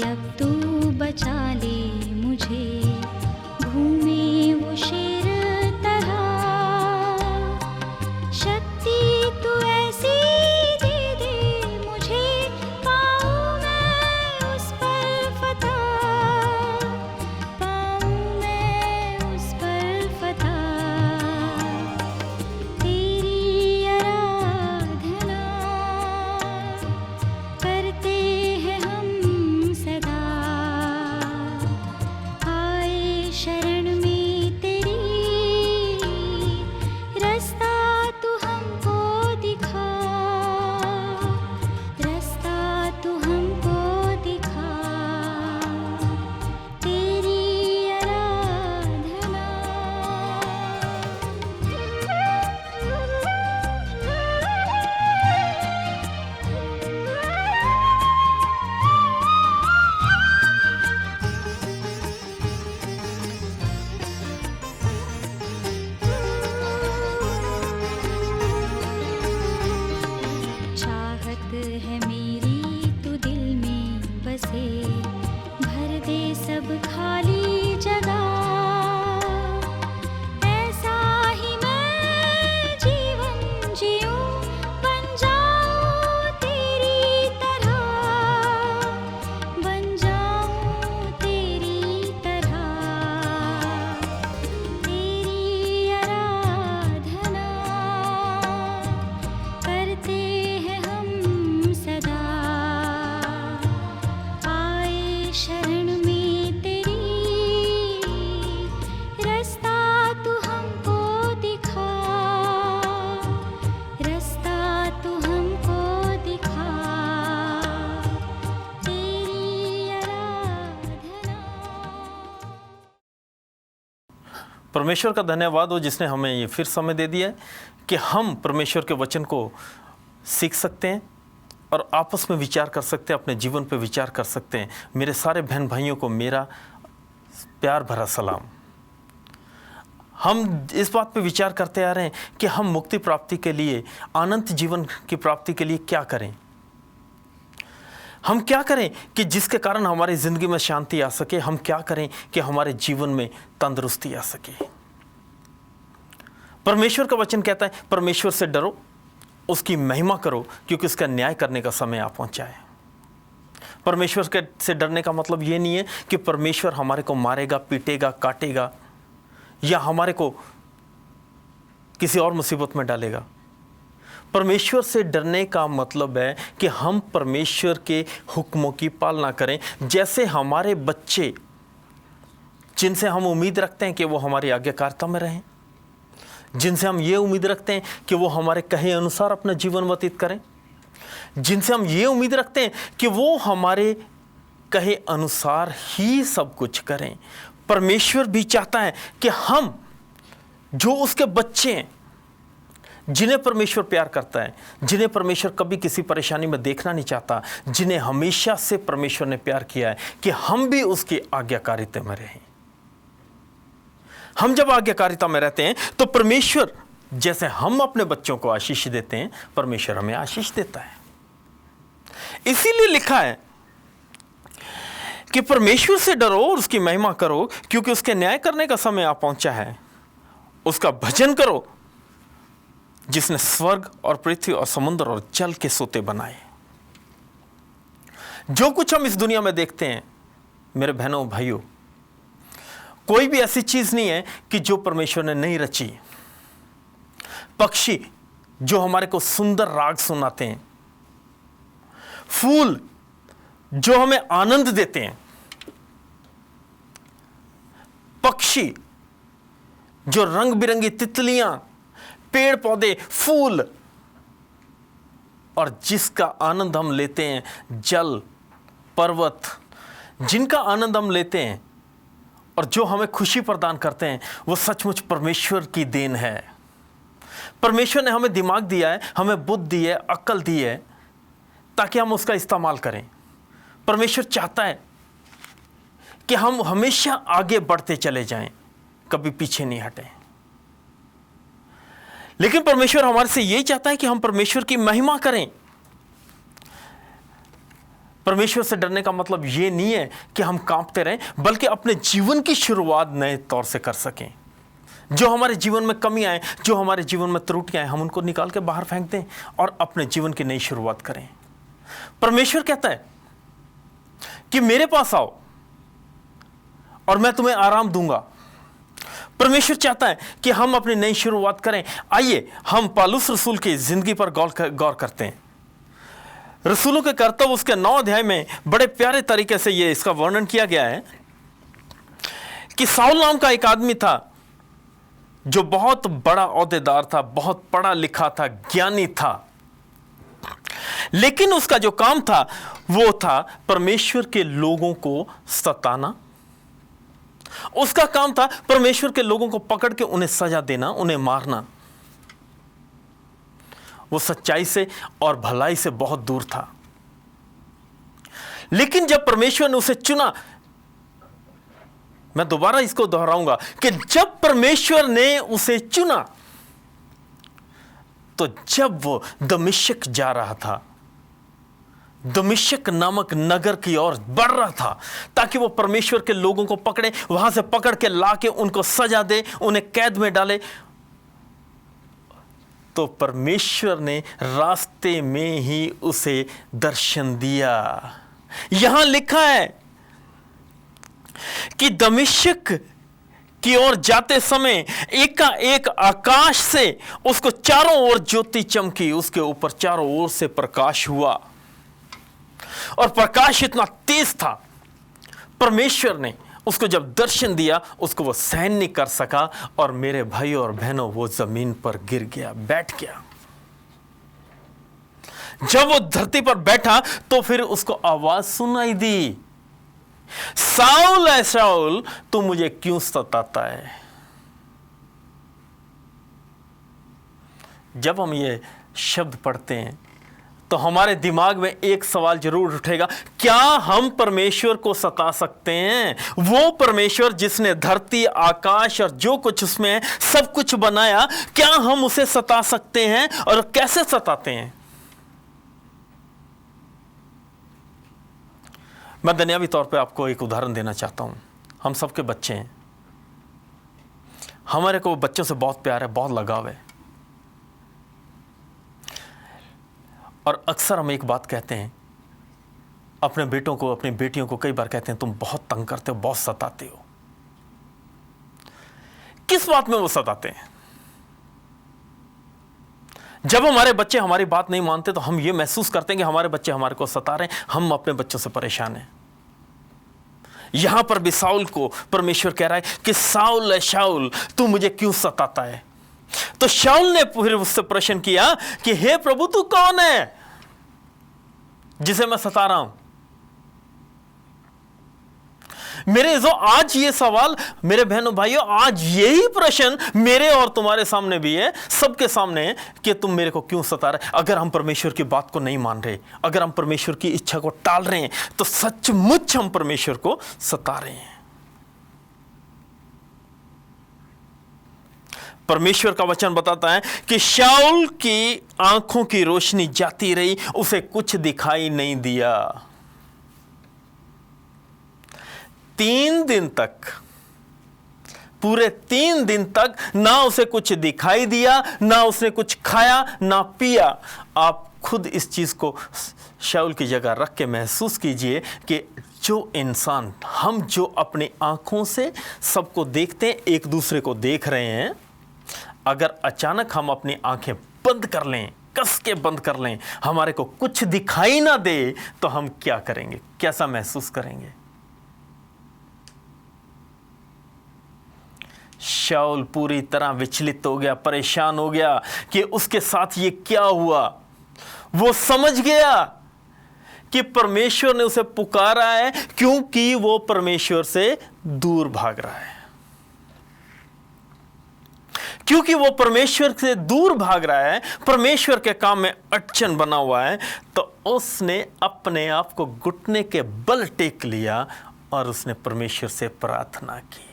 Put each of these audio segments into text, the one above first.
अब तू बचा ले मुझे, घूमे वो शेर तरह। शक्ति तू ऐसी दे दे मुझे, पाऊं मैं उस पर फतह, पाऊं मैं उस पर फतह। तेरी आराधना करते हैं हम सदा, आए शरण में तेरी, रास्ता तू हमको दिखा, रास्ता तू हमको दिखा। तेरी आराधना। चाहत है मेरी तू दिल में बसे, भर दे सब खाली जगह। ऐसा ही मैं जीवन जीऊं, बन जाऊं तेरी तरह, बन जाऊं तेरी तरह। तेरी आराधना करते हैं हम सदा, आए शरण में तेरी, रास्ता तू हमको दिखा, रास्ता तू हमको दिखा। तेरी आराधना। परमेश्वर का धन्यवाद हो जिसने हमें ये फिर समय दे दिया है कि हम परमेश्वर के वचन को सीख सकते हैं और आपस में विचार कर सकते हैं, अपने जीवन पे विचार कर सकते हैं। मेरे सारे बहन भाइयों को मेरा प्यार भरा सलाम। हम इस बात पे विचार करते आ रहे हैं कि हम मुक्ति प्राप्ति के लिए, अनंत जीवन की प्राप्ति के लिए क्या करें। हम क्या करें कि जिसके कारण हमारी ज़िंदगी में शांति आ सके। हम क्या करें कि हमारे जीवन में तंदुरुस्ती आ सके। परमेश्वर का वचन कहता है परमेश्वर से डरो, उसकी महिमा करो, क्योंकि उसका न्याय करने का समय आ पहुंचा है। परमेश्वर के से डरने का मतलब ये नहीं है कि परमेश्वर हमारे को मारेगा, पीटेगा, काटेगा या हमारे को किसी और मुसीबत में डालेगा। परमेश्वर से डरने का मतलब है कि हम परमेश्वर के हुक्मों की पालना करें। जैसे हमारे बच्चे, जिनसे हम उम्मीद रखते हैं कि वो हमारी आज्ञाकारिता में रहें, जिनसे हम ये उम्मीद रखते हैं कि वो हमारे कहे अनुसार अपना जीवन व्यतीत करें, जिनसे हम ये उम्मीद रखते हैं कि वो हमारे कहे अनुसार ही सब कुछ करें। परमेश्वर भी चाहता है कि हम जो उसके बच्चे हैं, जिन्हें परमेश्वर प्यार करता है, जिन्हें परमेश्वर कभी किसी परेशानी में देखना नहीं चाहता, जिन्हें हमेशा से परमेश्वर ने प्यार किया है, कि हम भी उसकी आज्ञाकारिता में रहें। हम जब आज्ञाकारिता में रहते हैं तो परमेश्वर, जैसे हम अपने बच्चों को आशीष देते हैं, परमेश्वर हमें आशीष देता है। इसीलिए लिखा है कि परमेश्वर से डरो और उसकी महिमा करो, क्योंकि उसके न्याय करने का समय आ पहुंचा है। उसका भजन करो जिसने स्वर्ग और पृथ्वी और समुद्र और जल के सोते बनाए। जो कुछ हम इस दुनिया में देखते हैं मेरे बहनों भाइयों, कोई भी ऐसी चीज नहीं है कि जो परमेश्वर ने नहीं रची। पक्षी जो हमारे को सुंदर राग सुनाते हैं, फूल जो हमें आनंद देते हैं, पक्षी जो रंग बिरंगी तितलियां, पेड़ पौधे, फूल, और जिसका आनंद हम लेते हैं, जल, पर्वत, जिनका आनंद हम लेते हैं और जो हमें खुशी प्रदान करते हैं, वो सचमुच परमेश्वर की देन है। परमेश्वर ने हमें दिमाग दिया है, हमें बुद्धि दी है, अक्ल दी है, ताकि हम उसका इस्तेमाल करें। परमेश्वर चाहता है कि हम हमेशा आगे बढ़ते चले जाएं, कभी पीछे नहीं हटें। लेकिन परमेश्वर हमारे से यही चाहता है कि हम परमेश्वर की महिमा करें। परमेश्वर से डरने का मतलब ये नहीं है कि हम कांपते रहें, बल्कि अपने जीवन की शुरुआत नए तौर से कर सकें। जो हमारे जीवन में कमी आए, जो हमारे जीवन में त्रुटियां आए, हम उनको निकाल के बाहर फेंक दें और अपने जीवन की नई शुरुआत करें। परमेश्वर कहता है कि मेरे पास आओ और मैं तुम्हें आराम दूंगा। परमेश्वर चाहता है कि हम अपनी नई शुरुआत करें। आइए हम पौलुस रसूल की जिंदगी पर गौर करते हैं। रसूलों के कर्तव्य उसके 9 अध्याय में बड़े प्यारे तरीके से ये इसका वर्णन किया गया है कि साउल नाम का एक आदमी था जो बहुत बड़ा ओहदेदार था, बहुत पढ़ा लिखा था, ज्ञानी था, लेकिन उसका जो काम था वो था परमेश्वर के लोगों को सताना। उसका काम था परमेश्वर के लोगों को पकड़ के उन्हें सजा देना, उन्हें मारना। वो सच्चाई से और भलाई से बहुत दूर था। लेकिन जब परमेश्वर ने उसे चुना, मैं दोबारा इसको दोहराऊंगा कि जब परमेश्वर ने उसे चुना, तो जब वो दमिश्क जा रहा था, दमिश्क नामक नगर की ओर बढ़ रहा था ताकि वो परमेश्वर के लोगों को पकड़े, वहां से पकड़ के लाके उनको सजा दे, उन्हें कैद में डाले, तो परमेश्वर ने रास्ते में ही उसे दर्शन दिया। यहां लिखा है कि दमिश्क की ओर जाते समय एकाएक आकाश से उसको चारों ओर ज्योति चमकी, उसके ऊपर चारों ओर से प्रकाश हुआ और प्रकाश इतना तेज था, परमेश्वर ने उसको जब दर्शन दिया उसको वो सहन नहीं कर सका और मेरे भाइयों और बहनों वो जमीन पर गिर गया, बैठ गया। जब वो धरती पर बैठा तो फिर उसको आवाज सुनाई दी, साउल है साउल, तू मुझे क्यों सताता है। जब हम ये शब्द पढ़ते हैं तो हमारे दिमाग में एक सवाल जरूर उठेगा, क्या हम परमेश्वर को सता सकते हैं? वो परमेश्वर जिसने धरती, आकाश और जो कुछ उसमें है सब कुछ बनाया, क्या हम उसे सता सकते हैं? और कैसे सताते हैं? मैं दुनियावी तौर पे आपको एक उदाहरण देना चाहता हूं। हम सबके बच्चे हैं, हमारे को बच्चों से बहुत प्यार है, बहुत लगाव है, और अक्सर हम एक बात कहते हैं अपने बेटों को, अपनी बेटियों को, कई बार कहते हैं तुम बहुत तंग करते हो, बहुत सताते हो। किस बात में वो सताते हैं? जब हमारे बच्चे हमारी बात नहीं मानते तो हम ये महसूस करते हैं कि हमारे बच्चे हमारे को सता रहे हैं, हम अपने बच्चों से परेशान हैं। यहां पर भी साउल को परमेश्वर कह रहा है कि साउल है शाउल, तू मुझे क्यों सताता है? तो शाउल ने फिर उससे प्रश्न किया कि हे प्रभु, तू कौन है जिसे मैं सता रहा हूं? मेरे जो आज ये सवाल, मेरे बहनों भाइयों, आज यही प्रश्न मेरे और तुम्हारे सामने भी है, सबके सामने है कि तुम मेरे को क्यों सता रहे? अगर हम परमेश्वर की बात को नहीं मान रहे, अगर हम परमेश्वर की इच्छा को टाल रहे हैं, तो सचमुच हम परमेश्वर को सता रहे हैं। परमेश्वर का वचन बताता है कि शाऊल की आंखों की रोशनी जाती रही, उसे कुछ दिखाई नहीं दिया। 3 दिन तक, पूरे 3 दिन तक ना उसे कुछ दिखाई दिया, ना उसने कुछ खाया, ना पिया। आप खुद इस चीज को शाऊल की जगह रख के महसूस कीजिए कि जो इंसान, हम जो अपनी आंखों से सबको देखते हैं, एक दूसरे को देख रहे हैं, अगर अचानक हम अपनी आंखें बंद कर लें, कस के बंद कर लें, हमारे को कुछ दिखाई ना दे, तो हम क्या करेंगे? कैसा महसूस करेंगे? शाऊल पूरी तरह विचलित हो गया, परेशान हो गया कि उसके साथ ये क्या हुआ। वो समझ गया कि परमेश्वर ने उसे पुकारा है, क्योंकि वो परमेश्वर से दूर भाग रहा है। क्योंकि वो परमेश्वर से दूर भाग रहा है, परमेश्वर के काम में अड़चन बना हुआ है, तो उसने अपने आप को घुटने के बल टेक लिया और उसने परमेश्वर से प्रार्थना की।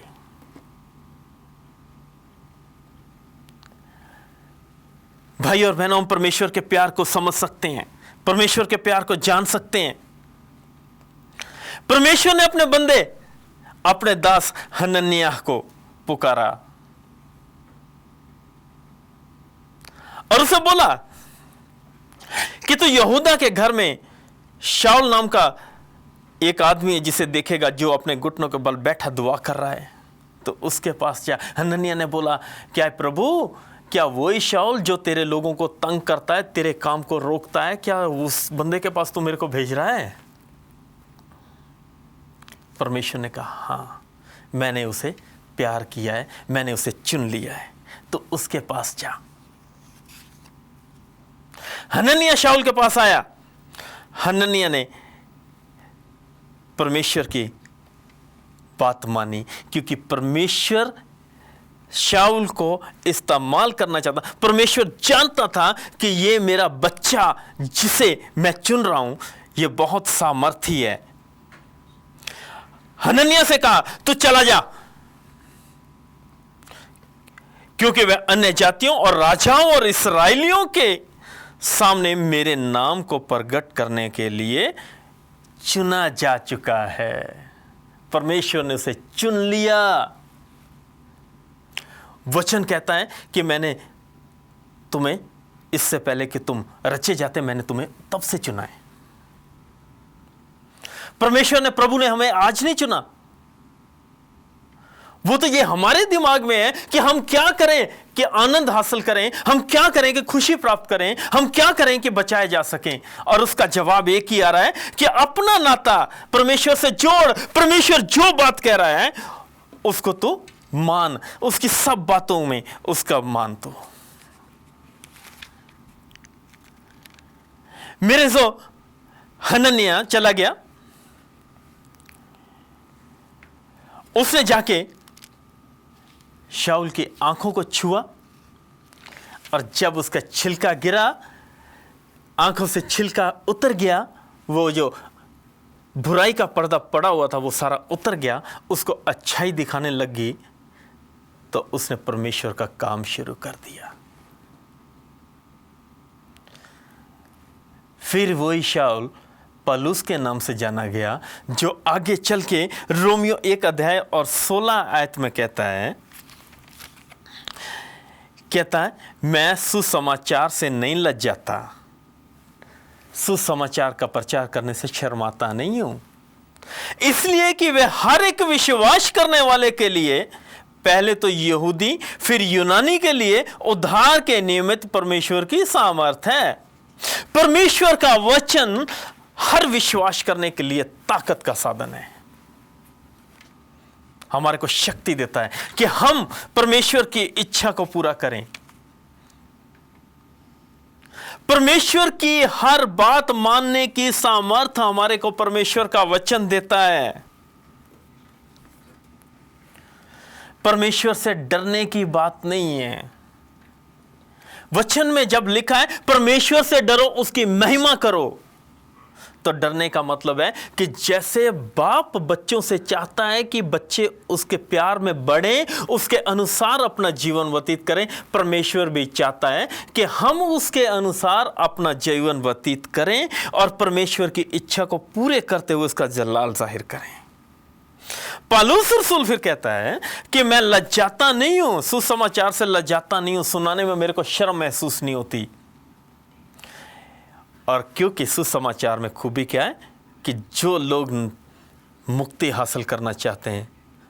भाई और बहनों, हम परमेश्वर के प्यार को समझ सकते हैं, परमेश्वर के प्यार को जान सकते हैं, परमेश्वर ने अपने बंदे, अपने दास हनन्याह को पुकारा और उसे बोला कि तू यहूदा के घर में शाऊल नाम का एक आदमी है जिसे देखेगा, जो अपने घुटनों के बल बैठा दुआ कर रहा है, तो उसके पास जा। हनन्याह ने बोला, क्या है प्रभु, क्या वही शाऊल जो तेरे लोगों को तंग करता है, तेरे काम को रोकता है, क्या उस बंदे के पास तू मेरे को भेज रहा है? परमेश्वर ने कहा, हाँ, मैंने उसे प्यार किया है, मैंने उसे चुन लिया है, तो उसके पास जा। हनन्याह शाऊल के पास आया। हनन्याह ने परमेश्वर की बात मानी, क्योंकि परमेश्वर शाऊल को इस्तेमाल करना चाहता। परमेश्वर जानता था कि ये मेरा बच्चा जिसे मैं चुन रहा हूं, ये बहुत सामर्थी है। हनन्याह से कहा, तू चला जा, क्योंकि वह अन्य जातियों और राजाओं और इस्राएलियों के सामने मेरे नाम को प्रकट करने के लिए चुना जा चुका है। परमेश्वर ने उसे चुन लिया। वचन कहता है कि मैंने तुम्हें इससे पहले कि तुम रचे जाते, मैंने तुम्हें तब से चुना है। परमेश्वर ने, प्रभु ने हमें आज नहीं चुना। वो तो ये हमारे दिमाग में है कि हम क्या करें कि आनंद हासिल करें, हम क्या करें कि खुशी प्राप्त करें, हम क्या करें कि बचाए जा सकें। और उसका जवाब एक ही आ रहा है कि अपना नाता परमेश्वर से जोड़। परमेश्वर जो बात कह रहा है उसको तू मान, उसकी सब बातों में उसका मान। तो मेरे जो हनन्याह चला गया, उसने जाके शाऊल की आंखों को छुआ, और जब उसका छिलका गिरा, आंखों से छिलका उतर गया, वो जो बुराई का पर्दा पड़ा हुआ था वो सारा उतर गया, उसको अच्छाई दिखाने लगी, तो उसने परमेश्वर का काम शुरू कर दिया। फिर वही शाऊल पौलुस के नाम से जाना गया, जो आगे चल के रोमियो 1 अध्याय और 16 आयत में कहता है, मैं सुसमाचार से नहीं लज्जाता, सुसमाचार का प्रचार करने से शर्माता नहीं हूं, इसलिए कि वे हर एक विश्वास करने वाले के लिए, पहले तो यहूदी फिर यूनानी के लिए उद्धार के निमित्त परमेश्वर की सामर्थ है। परमेश्वर का वचन हर विश्वास करने के लिए ताकत का साधन है, हमारे को शक्ति देता है कि हम परमेश्वर की इच्छा को पूरा करें। परमेश्वर की हर बात मानने की सामर्थ्य हमारे को परमेश्वर का वचन देता है। परमेश्वर से डरने की बात नहीं है। वचन में जब लिखा है परमेश्वर से डरो, उसकी महिमा करो, तो डरने का मतलब है कि जैसे बाप बच्चों से चाहता है कि बच्चे उसके प्यार में बढ़ें, उसके अनुसार अपना जीवन व्यतीत करें, परमेश्वर भी चाहता है कि हम उसके अनुसार अपना जीवन व्यतीत करें और परमेश्वर की इच्छा को पूरे करते हुए उसका जलाल जाहिर करें। पौलुस रसूल फिर कहता है कि मैं लज्जाता नहीं हूं, सुसमाचार से लज्जाता नहीं हूं, सुनाने में मेरे को शर्म महसूस नहीं होती। और क्योंकि सुसमाचार में खूबी क्या है कि जो लोग मुक्ति हासिल करना चाहते हैं,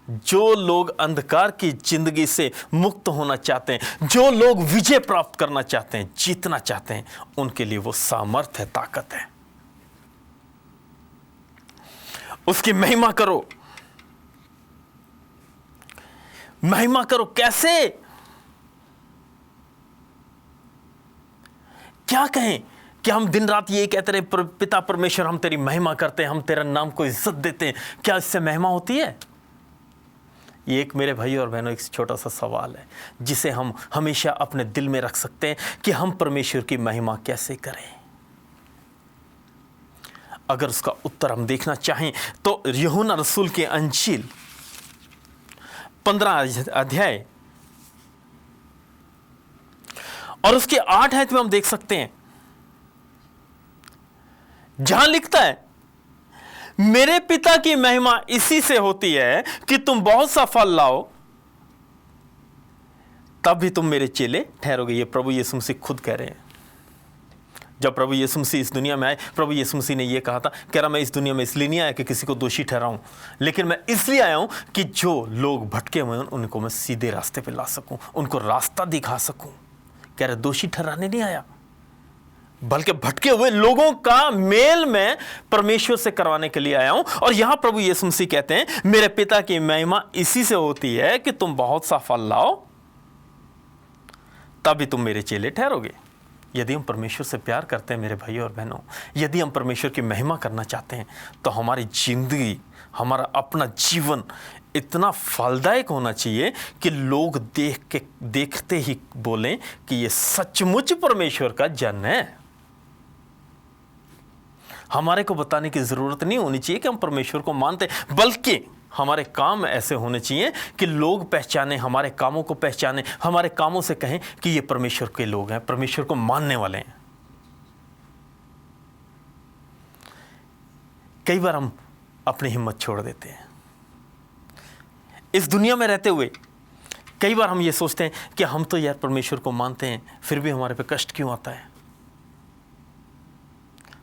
जो लोग अंधकार की जिंदगी से मुक्त होना चाहते हैं, जो लोग विजय प्राप्त करना चाहते हैं, जीतना चाहते हैं, उनके लिए वो सामर्थ है, ताकत है। उसकी महिमा करो, महिमा करो। कैसे? क्या कहें कि हम दिन रात ये कहते रहे, पिता परमेश्वर हम तेरी महिमा करते हैं, हम तेरा नाम को इज्जत देते हैं, क्या इससे महिमा होती है? ये एक मेरे भाई और बहनों एक छोटा सा सवाल है जिसे हम हमेशा अपने दिल में रख सकते हैं कि हम परमेश्वर की महिमा कैसे करें। अगर उसका उत्तर हम देखना चाहें तो यूहन्ना रसूल के अंजील 15 अध्याय और उसके 8 आयत में हम देख सकते हैं, जहां लिखता है, मेरे पिता की महिमा इसी से होती है कि तुम बहुत सा फल लाओ, तब भी तुम मेरे चेले ठहरोगे। ये प्रभु यीशु मसीह खुद कह रहे हैं। जब प्रभु यीशु मसीह इस दुनिया में आए, प्रभु यीशु मसीह ने ये कहा था, कह रहा मैं इस दुनिया में इसलिए नहीं आया कि किसी को दोषी ठहराऊं, लेकिन मैं इसलिए आया हूं कि जो लोग भटके हुए हैं उनको मैं सीधे रास्ते पे ला सकूं, उनको रास्ता दिखा सकूं। कह रहे दोषी ठहराने नहीं आया, बल्कि भटके हुए लोगों का मेल में परमेश्वर से करवाने के लिए आया हूं। और यहां प्रभु यीशु मसीह कहते हैं मेरे पिता की महिमा इसी से होती है कि तुम बहुत सा फल लाओ, तभी तुम मेरे चेले ठहरोगे। यदि हम परमेश्वर से प्यार करते हैं मेरे भाइयों और बहनों, यदि हम परमेश्वर की महिमा करना चाहते हैं, तो हमारी जिंदगी, हमारा अपना जीवन इतना फलदायक होना चाहिए कि लोग देखते ही बोलें कि ये सचमुच परमेश्वर का जन है। हमारे को बताने की जरूरत नहीं होनी चाहिए कि हम परमेश्वर को मानते, बल्कि हमारे काम ऐसे होने चाहिए कि लोग पहचाने, हमारे कामों को पहचाने, हमारे कामों से कहें कि ये परमेश्वर के लोग हैं, परमेश्वर को मानने वाले हैं। कई बार हम अपनी हिम्मत छोड़ देते हैं। इस दुनिया में रहते हुए कई बार हम ये सोचते हैं कि हम तो यार परमेश्वर को मानते हैं, फिर भी हमारे पे कष्ट क्यों आता है।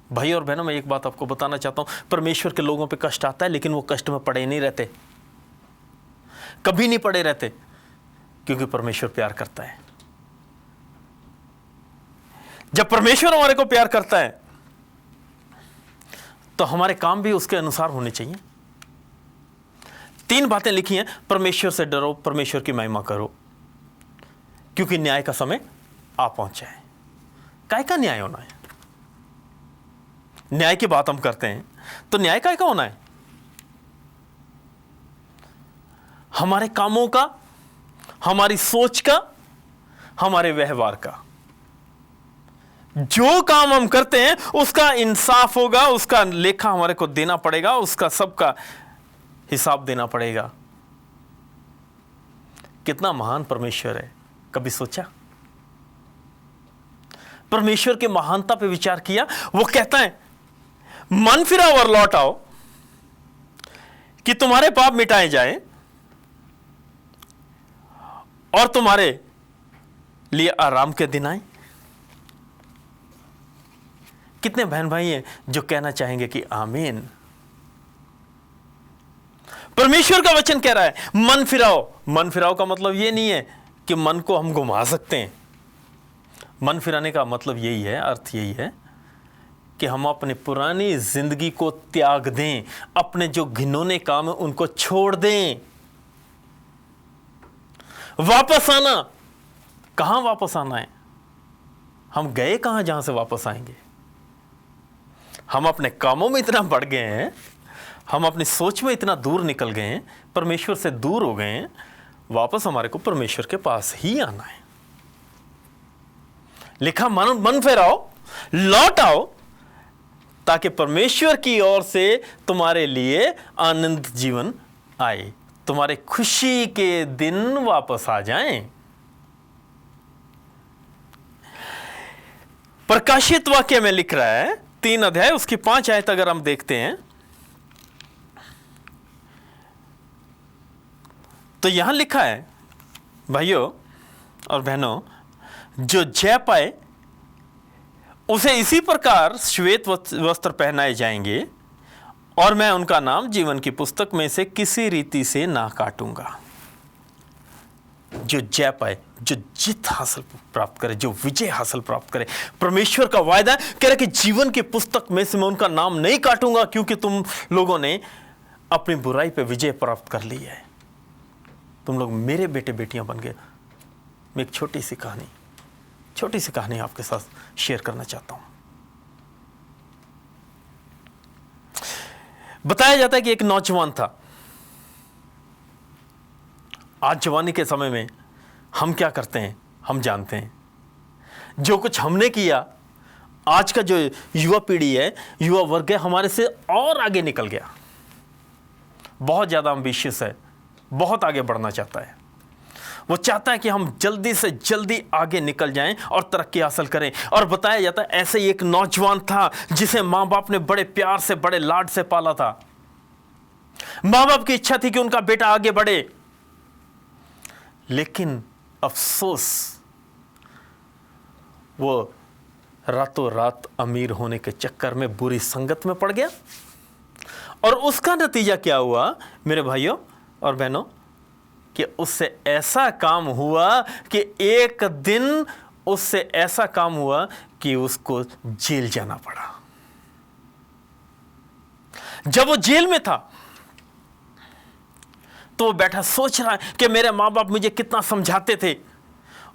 भाई और बहनों, मैं एक बात आपको बताना चाहता हूं, परमेश्वर के लोगों पे कष्ट आता है, लेकिन वो कष्ट में पड़े नहीं रहते, कभी नहीं पड़े रहते, क्योंकि परमेश्वर प्यार करता है। जब परमेश्वर हमारे को प्यार करता है तो हमारे काम भी उसके अनुसार होने चाहिए। 3 बातें लिखी हैं, परमेश्वर से डरो, परमेश्वर की महिमा करो, क्योंकि न्याय का समय आ पहुंचा है। काय का न्याय होना है? न्याय की बात हम करते हैं तो न्याय काय का होना है? हमारे कामों का, हमारी सोच का, हमारे व्यवहार का। जो काम हम करते हैं उसका इंसाफ होगा, उसका लेखा हमारे को देना पड़ेगा, उसका सबका हिसाब देना पड़ेगा। कितना महान परमेश्वर है, कभी सोचा? परमेश्वर के महानता पे विचार किया? वो कहता है मन फिराओ और लौट आओ कि तुम्हारे पाप मिटाए जाए और तुम्हारे लिए आराम के दिन आए। कितने बहन भाई हैं जो कहना चाहेंगे कि आमीन। परमेश्वर का वचन कह रहा है मन फिराओ। मन फिराओ का मतलब यह नहीं है कि मन को हम घुमा सकते हैं। मन फिराने का मतलब यही है, अर्थ यही है कि हम अपनी पुरानी जिंदगी को त्याग दें, अपने जो घिनौने काम है उनको छोड़ दें। वापस आना, कहां वापस आना है? हम गए कहां जहां से वापस आएंगे? हम अपने कामों में इतना बढ़ गए हैं, हम अपनी सोच में इतना दूर निकल गए हैं, परमेश्वर से दूर हो गए हैं। वापस हमारे को परमेश्वर के पास ही आना है। लिखा मन फेराओ, लौट आओ, ताकि परमेश्वर की ओर से तुम्हारे लिए आनंद जीवन आए, तुम्हारे खुशी के दिन वापस आ जाएं। प्रकाशित वाक्य में लिख रहा है 3 अध्याय उसकी 5 आयत अगर हम देखते हैं तो यहां लिखा है, भाइयों और बहनों, जो जय पाए उसे इसी प्रकार श्वेत वस्त्र पहनाए जाएंगे और मैं उनका नाम जीवन की पुस्तक में से किसी रीति से ना काटूंगा। जो जय पाए, जो जीत हासिल प्राप्त करे, जो विजय हासिल प्राप्त करे, परमेश्वर का वायदा कह रहा कि जीवन की पुस्तक में से मैं उनका नाम नहीं काटूंगा, क्योंकि तुम लोगों ने अपनी बुराई पे विजय प्राप्त कर ली है। तुम लोग मेरे बेटे बेटियां बन गए। मैं एक छोटी सी कहानी आपके साथ शेयर करना चाहता हूं। बताया जाता है कि एक नौजवान था। आज जवानी के समय में हम क्या करते हैं हम जानते हैं। जो कुछ हमने किया, आज का जो युवा पीढ़ी है, युवा वर्ग है, हमारे से और आगे निकल गया। बहुत ज्यादा एम्बिशियस है, बहुत आगे बढ़ना चाहता है। वो चाहता है कि हम जल्दी से जल्दी आगे निकल जाएं और तरक्की हासिल करें। और बताया जाता है ऐसे ही एक नौजवान था जिसे माँ बाप ने बड़े प्यार से, बड़े लाड से पाला था। माँ बाप की इच्छा थी कि उनका बेटा आगे बढ़े, लेकिन अफसोस वो रातों रात अमीर होने के चक्कर में बुरी संगत में पड़ गया। और उसका नतीजा क्या हुआ मेरे भाइयों और बहनों, कि उससे ऐसा काम हुआ कि एक दिन उससे ऐसा काम हुआ कि उसको जेल जाना पड़ा। जब वो जेल में था तो वो बैठा सोच रहा है कि मेरे माँ बाप मुझे कितना समझाते थे।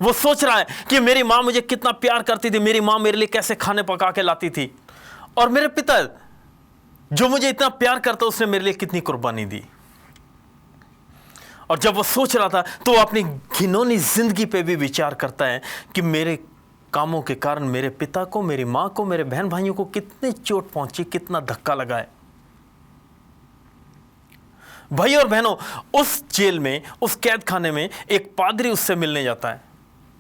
वो सोच रहा है कि मेरी माँ मुझे कितना प्यार करती थी, मेरी माँ मेरे लिए कैसे खाने पका के लाती थी, और मेरे पिता जो मुझे इतना प्यार करता उसने मेरे लिए कितनी कुर्बानी दी। और जब वो सोच रहा था तो वो अपनी घिनौनी जिंदगी पे भी विचार करता है कि मेरे कामों के कारण मेरे पिता को, मेरी माँ को, मेरे बहन भाइयों को कितनी चोट पहुंची, कितना धक्का लगा है। भाई और बहनों, उस जेल में, उस कैद खाने में एक पादरी उससे मिलने जाता है,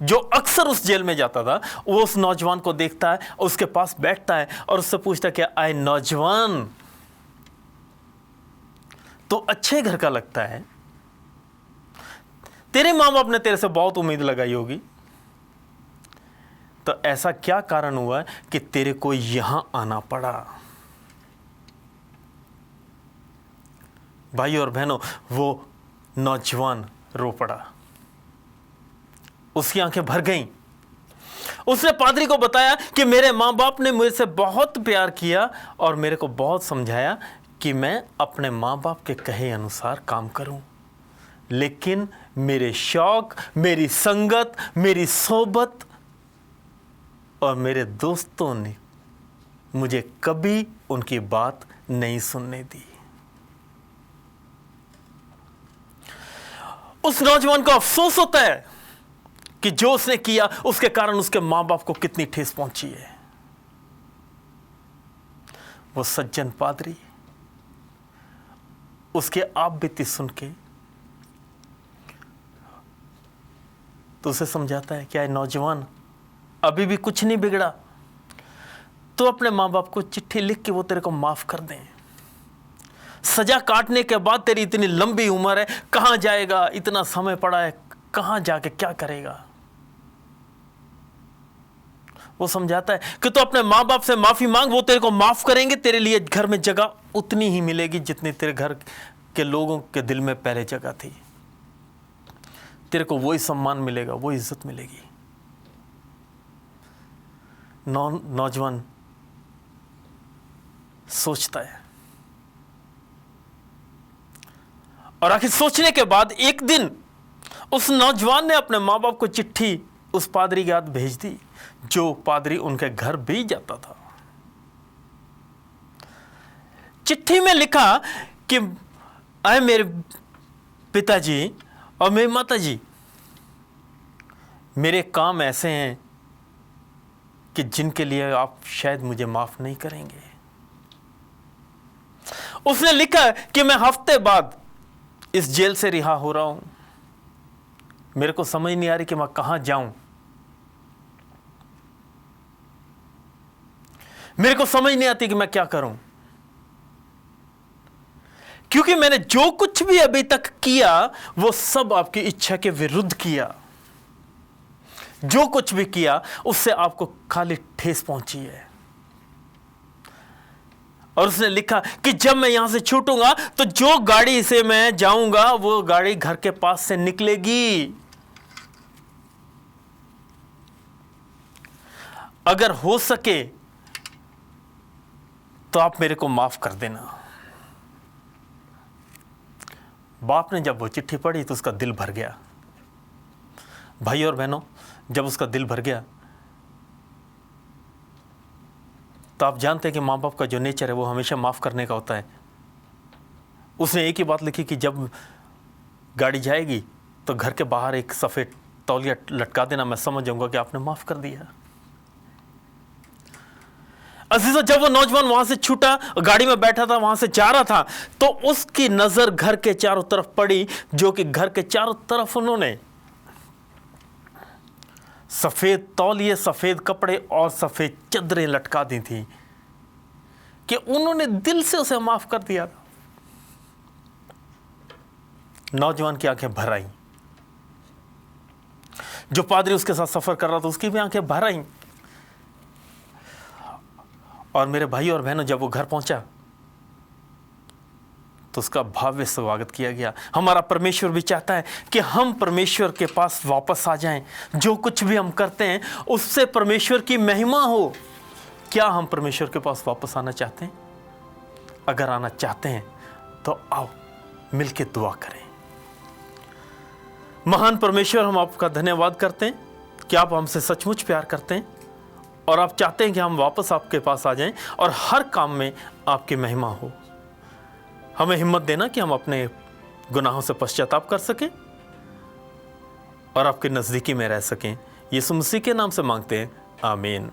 जो अक्सर उस जेल में जाता था। वो उस नौजवान को देखता है, उसके पास बैठता है और उससे पूछता है कि आए नौजवान, तो अच्छे घर का लगता है, तेरे माँ बाप ने तेरे से बहुत उम्मीद लगाई होगी, तो ऐसा क्या कारण हुआ कि तेरे को यहां आना पड़ा। भाई और बहनों, वो नौजवान रो पड़ा, उसकी आंखें भर गईं। उसने पादरी को बताया कि मेरे माँ बाप ने मुझसे बहुत प्यार किया और मेरे को बहुत समझाया कि मैं अपने माँ बाप के कहे अनुसार काम करूं, लेकिन मेरे शौक, मेरी संगत, मेरी सोबत और मेरे दोस्तों ने मुझे कभी उनकी बात नहीं सुनने दी। उस नौजवान को अफसोस होता है कि जो उसने किया उसके कारण उसके मां बाप को कितनी ठेस पहुंची है। वो सज्जन पादरी उसके आप बीती सुन के तो उसे समझाता है, क्या है नौजवान, अभी भी कुछ नहीं बिगड़ा, तो अपने मां बाप को चिट्ठी लिख के वो तेरे को माफ कर दें। सजा काटने के बाद तेरी इतनी लंबी उम्र है, कहां जाएगा, इतना समय पड़ा है, कहां जाके क्या करेगा। वो समझाता है कि तो अपने मां बाप से माफी मांग, वो तेरे को माफ करेंगे, तेरे लिए घर में जगह उतनी ही मिलेगी जितनी तेरे घर के लोगों के दिल में पहले जगह थी। तेरे को वही सम्मान मिलेगा, वही इज्जत मिलेगी। नौजवान सोचता है और आखिर सोचने के बाद एक दिन उस नौजवान ने अपने मां बाप को चिट्ठी उस पादरी के हाथ भेज दी, जो पादरी उनके घर भी जाता था। चिट्ठी में लिखा कि आए मेरे पिताजी और मेरी माताजी, मेरे काम ऐसे हैं कि जिनके लिए आप शायद मुझे माफ नहीं करेंगे। उसने लिखा कि मैं हफ्ते बाद इस जेल से रिहा हो रहा हूं, मेरे को समझ नहीं आ रही कि मैं कहां जाऊं, मेरे को समझ नहीं आती कि मैं क्या करूं, क्योंकि मैंने जो कुछ भी अभी तक किया वो सब आपकी इच्छा के विरुद्ध किया। जो कुछ भी किया उससे आपको खाली ठेस पहुंची है। और उसने लिखा कि जब मैं यहां से छूटूंगा तो जो गाड़ी से मैं जाऊंगा वो गाड़ी घर के पास से निकलेगी। अगर हो सके तो आप मेरे को माफ कर देना। बाप ने जब वो चिट्ठी पढ़ी तो उसका दिल भर गया। भाई और बहनों, जब उसका दिल भर गया तो आप जानते हैं कि माँ बाप का जो नेचर है वो हमेशा माफ़ करने का होता है। उसने एक ही बात लिखी कि जब गाड़ी जाएगी तो घर के बाहर एक सफ़ेद तौलिया लटका देना, मैं समझ जाऊंगा कि आपने माफ़ कर दिया। अजीजों, जब वो नौजवान वहां से छूटा, गाड़ी में बैठा था, वहां से जा रहा था, तो उसकी नज़र घर के चारों तरफ पड़ी, जो कि घर के चारों तरफ उन्होंने सफ़ेद तौलिए, सफ़ेद कपड़े और सफ़ेद चादरें लटका दी थी कि उन्होंने दिल से उसे माफ़ कर दिया था। नौजवान की आंखें भर आईं। जो पादरी उसके साथ सफ़र कर रहा था उसकी भी आंखें भर आईं। और मेरे भाई और बहनों, जब वो घर पहुंचा तो उसका भव्य स्वागत किया गया। हमारा परमेश्वर भी चाहता है कि हम परमेश्वर के पास वापस आ जाएं। जो कुछ भी हम करते हैं उससे परमेश्वर की महिमा हो। क्या हम परमेश्वर के पास वापस आना चाहते हैं? अगर आना चाहते हैं तो आओ मिलके दुआ करें। महान परमेश्वर, हम आपका धन्यवाद करते हैं कि आप हमसे सचमुच प्यार करते हैं और आप चाहते हैं कि हम वापस आपके पास आ जाएं और हर काम में आपकी महिमा हो। हमें हिम्मत देना कि हम अपने गुनाहों से पश्चाताप कर सकें और आपके नज़दीकी में रह सकें। यीशु मसीह के नाम से मांगते हैं, आमीन।